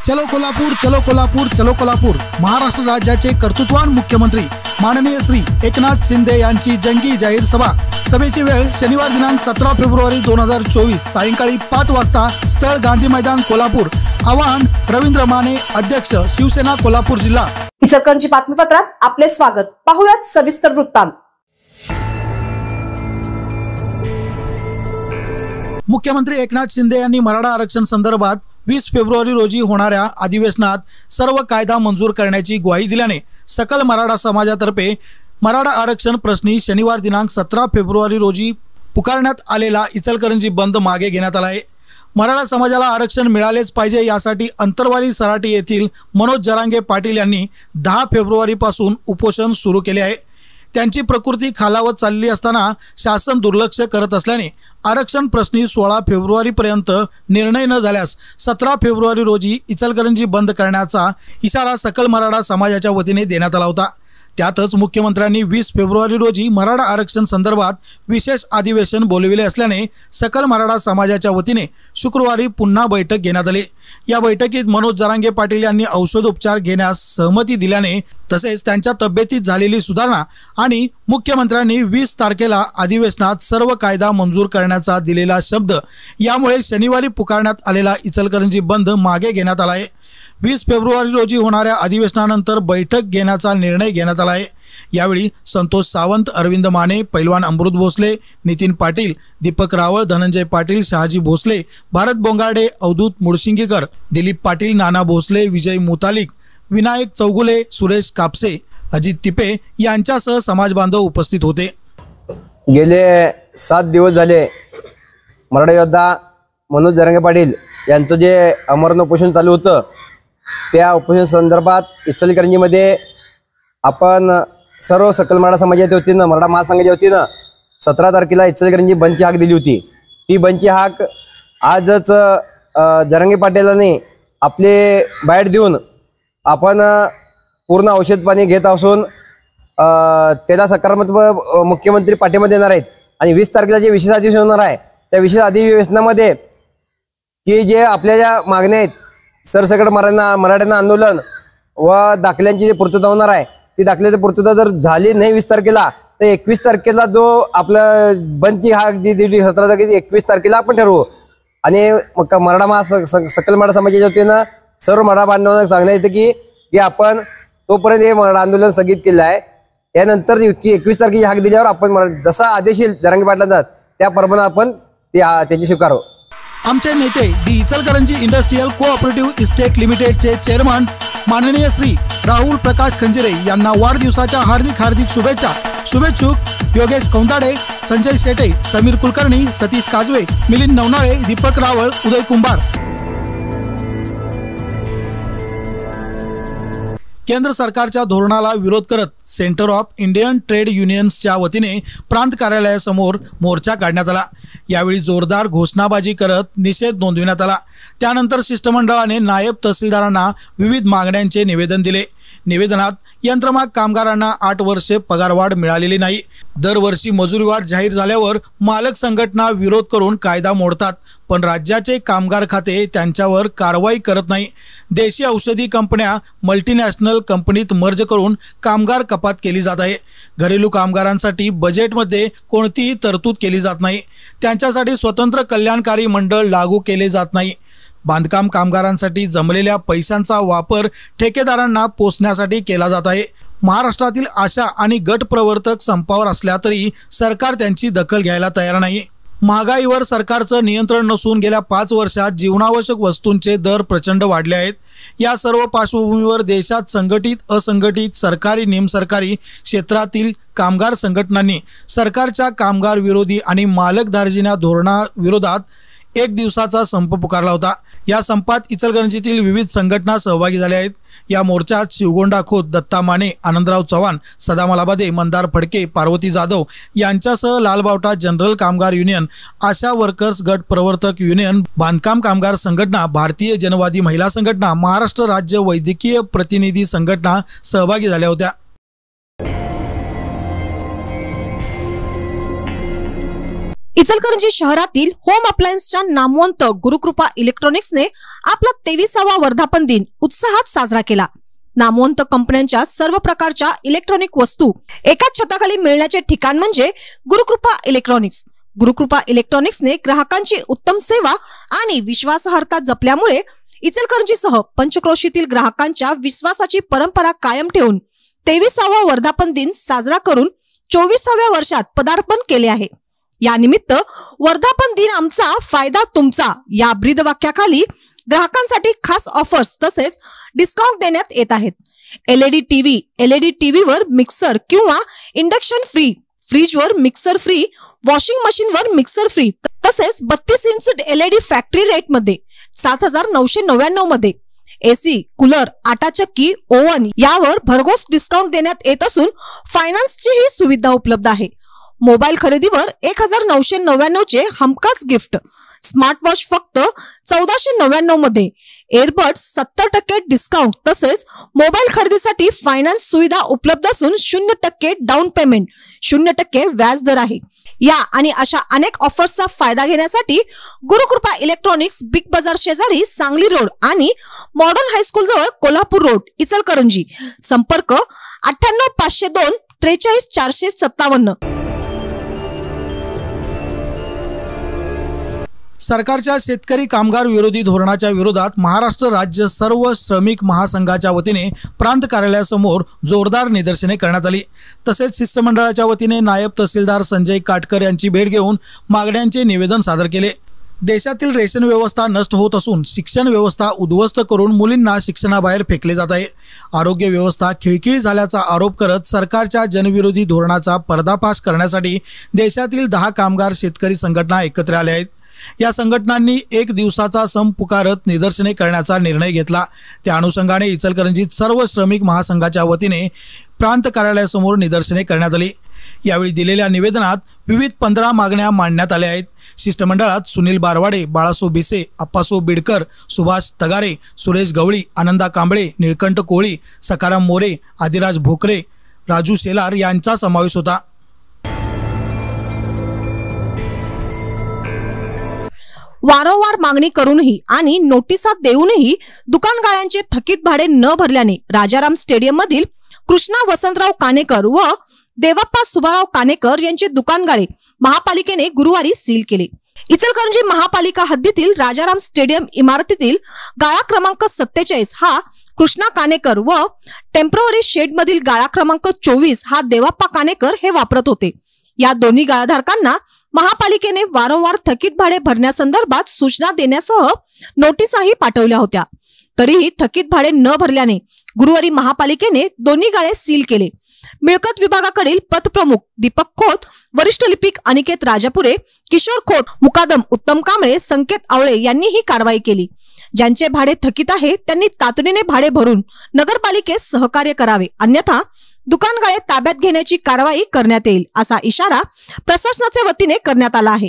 चलो कोल्हापूर, चलो कोल्हापूर, चलो कोल्हापूर। महाराष्ट्र राज्याचे कर्तृत्ववान मुख्यमंत्री माननीय श्री एकनाथ शिंदे यांची जंगी जाहीर सभा। सभेची वेळ शनिवार दिनांक 17 फेब्रुवारी 2024 सायंकाळी 5 वाजता। स्थळ गांधी मैदान कोल्हापूर। आवाहन रवींद्र माने, अध्यक्ष शिवसेना कोल्हापूर जिल्हा। इचलकरंजी बातमीपत्रात आपले स्वागत। पाहुयात सविस्तर वृत्तांत। मुख्यमंत्री एकनाथ शिंदे यांनी मराठा आरक्षण संदर्भात 20 फेब्रुवारी रोजी होणाऱ्या अधिवेशनात सर्व कायदा मंजूर करण्याची ग्वाही दिल्याने सकल मराठा समाजातर्फे मराठा आरक्षण प्रश्नी शनिवार दिनांक 17 फेब्रुवारी रोजी पुकारण्यात आलेला इचलकरंजी बंद मागे घेण्यात आला आहे। मराठा समाजाला आरक्षण मिळालेच पाहिजे यासाठी अंतरवाली सराटी येथील मनोज जरांगे पाटील यांनी 10 फेब्रुवारी पासून उपोषण सुरू केले आहे। त्यांची प्रकृती खालावत चालली असताना शासन दुर्लक्ष करत असल्याने आरक्षण प्रश्नी 16 फेब्रुवारी पर्यंत निर्णय न झाल्यास 17 फेब्रुवारी रोजी इचलकरंजी बंद करण्याचा इशारा सकल मराठा समाजाच्या वतीने देण्यात आला होता। त्यातच मुख्यमंत्र्यांनी 20 फेब्रुवारी रोजी मराठा आरक्षण संदर्भात विशेष अधिवेशन बोलविले असल्याने सकल मराठा समाजाच्या वतीने शुक्रवारी पुन्हा बैठक घेण्यात आली। या बैठकीत मनोज जरांगे पाटील यांनी औषधोपचार घेण्यास सहमती दिल्याने तसेच त्यांच्या तब्येतीत झालेली सुधारणा आणि मुख्यमंत्र्यांनी 20 तारखेला अधिवेशनात सर्व कायदा मंजूर करण्याचा दिलेला शब्द यामुळे शनिवारी पुकारण्यात आलेला इचलकरंजी बंद मागे घेण्यात आला आहे। 20 फेब्रुवारी रोजी होणाऱ्या अधिवेशनानंतर बैठक घेण्याचा निर्णय घेण्यात आला आहे। यावेळी संतोष सावंत, अरविंद माने, पैलवान अमृत भोसले, नितीन पाटील, दीपक रावळ, धनंजय पाटील, शहाजी भोसले, भारत बोंगाडे, अवधूत मुळशिंगीकर, दिलीप पाटील, नाना भोसले, विजय मुतालिक, विनायक चौगुले, सुरेश कापसे, अजित तिपे यांच्यासह समाज बांधव उपस्थित होते। गेले 7 दिवस झाले मराठा योद्धा मनोज जरांगे पाटील यांचं जे अमरण उपोषण चालू होतं त्या उपोषण संदर्भात इचलकरंजीमध्ये आपण सर्व सकल मराठा समाजाच्या वतीनं मराठा महासंघाच्या वतीनं 17 तारखेला इचलकरंजी बंदची हाक दिली होती। ती बंदची हाक आजच जरांगे पाटीलांनी आपले बाईट देऊन आपण पूर्ण औषध पाणी घेत असून त्याला सकारात्मक मुख्यमंत्री पाठिंबा देणार आहेत आणि 20 तारखेला जे विशेष अधिवेशन होणार आहे त्या विशेष अधिवेशनामध्ये की जे आपल्या ज्या मागण्या आहेत सरसकट मराठ्यांना आंदोलन व दाखल्यांची जी पूर्तता होणार आहे ती दाखल्याची पूर्तता जर झाली नाही 20 तारखेला तर 21 तारखेला जो आपला बंदची हाक जी दिली 17 तारखेची 21 तारखेला आपण ठरवू। आणि मराठा सकल मराठा समाजाच्या वतीनं सर्व मराठा बांधवांना सांगण्यात येतं की आपण तोपर्यंत हे मराठा आंदोलन स्थगित केलं आहे। त्यानंतर 21 तारखेची हाक दिल्यावर आपण जसा आदेश येईल जरांगे पाटलांचा त्याप्रमाणे आपण त्याची स्वीकारू। आमचे नेते दी इचलकरंजी इंडस्ट्रियल कोऑपरेटिव्ह इस्टेट लिमिटेडचे चेअरमन माननीय श्री राहुल प्रकाश खंजिरे यांना वाढदिवसाच्या हार्दिक शुभेच्छा। शुभेच्छुक योगेश कौंदाडे, संजय शेटे, समीर कुलकर्णी, सतीश काजवे, मिलिंद नवनाळे, दीपक रावळ, उदय कुंभार। केंद्र सरकारच्या धोरणाला विरोध करत सेंटर ऑफ इंडियन ट्रेड युनियन्सच्या वतीने प्रांत कार्यालयासमोर मोर्चा काढण्यात आला। यावेळी जोरदार घोषणाबाजी करत निषेध नोंदविण्यात आला। त्यानंतर शिष्टमंडळाने नायब तहसीलदारांना विविध मागण्यांचे निवेदन दिले। निवेदनात यंत्रमाग कामगारांना 8 वर्षे पगारवाढ मिळालेली नाही, दरवर्षी मजुरी वाढ जाहीर झाल्यावर मालक संघटना विरोध करून कायदा मोडतात पण राज्याचे कामगार खाते त्यांच्यावर कारवाई करत नाही, देशी औषधी कंपन्या मल्टीनॅशनल कंपनीत मर्ज करून कामगार कपात केली जात आहे, घरेलू कामगारांसाठी बजेटमध्ये कोणतीही तरतूद केली जात नाही, त्यांच्यासाठी स्वतंत्र कल्याणकारी मंडळ लागू केले जात नाही, बांधकाम कामगारांसाठी जमलेल्या पैशांचा वापर ठेकेदारांना पोसण्यासाठी केला जात आहे। महाराष्ट्रातील आशा आणि गट प्रवर्तक संपावर असल्या तरी सरकार त्यांची दखल घ्यायला तयार नाही। महागाईवर सरकारचं नियंत्रण नसून गेल्या 5 वर्षात जीवनावश्यक वस्तूंचे दर प्रचंड वाढले आहेत। या सर्व पार्श्वभूमीवर देशात संघटित असंघटित सरकारी निमसरकारी क्षेत्रातील कामगार संघटनांनी सरकारच्या कामगार विरोधी आणि मालक दार्जिना धोरणाविरोधात 1 दिवसाचा संप पुकारला होता। या संपात इचलकरंजीतील विविध संघटना सहभागी झाल्या आहेत। या मोर्चात शिवगोंडा खोत, दत्ता माने, आनंदराव चव्हाण, सदाम अलाबादे, मंदार फडके, पार्वती जाधव यांच्यासह लालबावटा जनरल कामगार युनियन, आशा वर्कर्स गट प्रवर्तक युनियन, बांधकाम कामगार संघटना, भारतीय जनवादी महिला संघटना, महाराष्ट्र राज्य वैद्यकीय प्रतिनिधी संघटना सहभागी झाल्या होत्या। इचलकरंजी शहरातील होम अप्लायन्सच्या नामवंत गुरुकृपा इलेक्ट्रॉनिक्सने आपला 23वा वर्धापन दिन उत्साहात साजरा केला। नामवंत कंपन्यांच्या सर्व प्रकारच्या इलेक्ट्रॉनिक वस्तू एकाच छताखाली मिळण्याचे ठिकाण म्हणजे गुरुकृपा इलेक्ट्रॉनिक्स। गुरुकृपा इलेक्ट्रॉनिक्सने ग्राहकांची उत्तम सेवा आणि विश्वासार्हता जपल्यामुळे इचलकरंजीसह पंचक्रोशीतील ग्राहकांच्या विश्वासाची परंपरा कायम ठेवून 23वा वर्धापन दिन साजरा करून 24व्या वर्षात पदार्पण केले आहे। या निमित्त वर्धापन दिन आमचा फायदा तुमचा या ब्रीद वाक्याखाली ग्राहकांसाठी खास ऑफर्स तसेच डिस्काउंट देण्यात येत आहेत। एलईडी टीव्हीवर मिक्सर किंवा इंडक्शन फ्री, फ्रीजवर मिक्सर फ्री, वॉशिंग मशीनवर मिक्सर फ्री, तसेच 32 इंच एलईडी फॅक्टरी रेट मध्ये 7999 मध्ये, एसी, कूलर, आटा चक्की, ओव्हन यावर भरघोस डिस्काउंट देण्यात येत असून फायनान्सची ही सुविधा उपलब्ध आहे। मोबाईल खरेदीवर 1999 चे हमखास गिफ्ट, स्मार्ट वॉच फक्त 1499 मध्ये, एअरबड्स 70% डिस्काउंट तसेच मोबाईल खरेदीसाठी फायनान्स सुविधा उपलब्ध असून 0% डाऊन पेमेंट, 0% व्याज दर आहे। या आणि अशा अनेक ऑफर्सचा फायदा घेण्यासाठी गुरुकृपा इलेक्ट्रॉनिक्स बिग बाजार शेजारी सांगली रोड आणि मॉडर्न हायस्कूल जवळ कोल्हापूर रोड इचलकरंजी, संपर्क 98 502 43 457। सरकारच्या शेतकरी कामगार विरोधी धोरणाच्या विरोधात महाराष्ट्र राज्य सर्व श्रमिक महासंघाच्या वतीने प्रांत कार्यालयासमोर जोरदार निदर्शने करण्यात आली। तसेच शिष्टमंडळाच्या वतीने नायब तहसीलदार संजय काटकर यांची भेट घेऊन मागण्यांचे निवेदन सादर केले। देशातील रेशन व्यवस्था नष्ट होत असून शिक्षण व्यवस्था उद्ध्वस्त करून मुलींना शिक्षणाबाहेर फेकले जात आहे। आरोग्य व्यवस्था खिळखिळी झाल्याचा आरोप करत सरकारच्या जनविरोधी धोरणाचा पर्दाफाश करण्यासाठी देशातील 10 कामगार शेतकरी संघटना एकत्र आल्या आहेत। या संघटनांनी 1 दिवसाचा संप पुकारत निदर्शने करण्याचा निर्णय घेतला। त्या अनुषंगाने इचलकरंजीत सर्व श्रमिक महासंघाच्या वतीने प्रांत कार्यालयासमोर निदर्शने करण्यात आली। यावेळी दिलेल्या निवेदनात विविध 15 मागण्या मांडण्यात आल्या आहेत। शिष्टमंडळात सुनील बारवाडे, बाळासो बिसे, अप्पासो बिडकर, सुभाष तगारे, सुरेश गवळी, आनंदा कांबळे, निळकंठ कोळी, सकाराम मोरे, आदिराज भोकरे, राजू शेलार यांचा समावेश होता। वारंवार मागणी करूनही आणि नोटिसा देऊनही दुकानगाळ्यांचे थकीत भाडे न भरल्याने राजाराम स्टेडियम मधील कृष्णा वसंतराव कानेकर व देवप्पा सुबाराव कानेकर यांचे दुकानगाळे महापालिकेने गुरुवारी सील केले। इचलकरंजी महापालिका हद्दीतील राजाराम स्टेडियम इमारतीतील गाळा क्रमांक 47 हा कृष्णा कानेकर व टेम्पररी शेड मधील गाळा क्रमांक 24 हा देवप्पा कानेकर हे वापरत होते। या दोन्ही गाळाधारकांना महापालिकेने वारंवार थकीत भाडे भरण्यासंदर्भात सूचना देण्यासह नोटिसाही पाठवल्या होत्या। तरीही थकीत भाडे न भरल्याने गुरुवारी महापालिकेने दोन्ही गाळे सील केले। मिळकत विभागाकडील पतप्रमुख दीपक खोत, वरिष्ठ लिपिक अनिकेत राजापुरे, किशोर खोत, मुकादम उत्तम कांबळे, संकेत आवळे यांनी ही कारवाई केली। ज्यांचे भाडे थकीत आहे त्यांनी तातडीने भाडे भरून नगरपालिकेस सहकार्य करावे, अन्यथा दुकानगाळे ताब्यात घेण्याची कारवाई करण्यात येईल असा इशारा प्रशासनाच्या वतीने करण्यात आला आहे।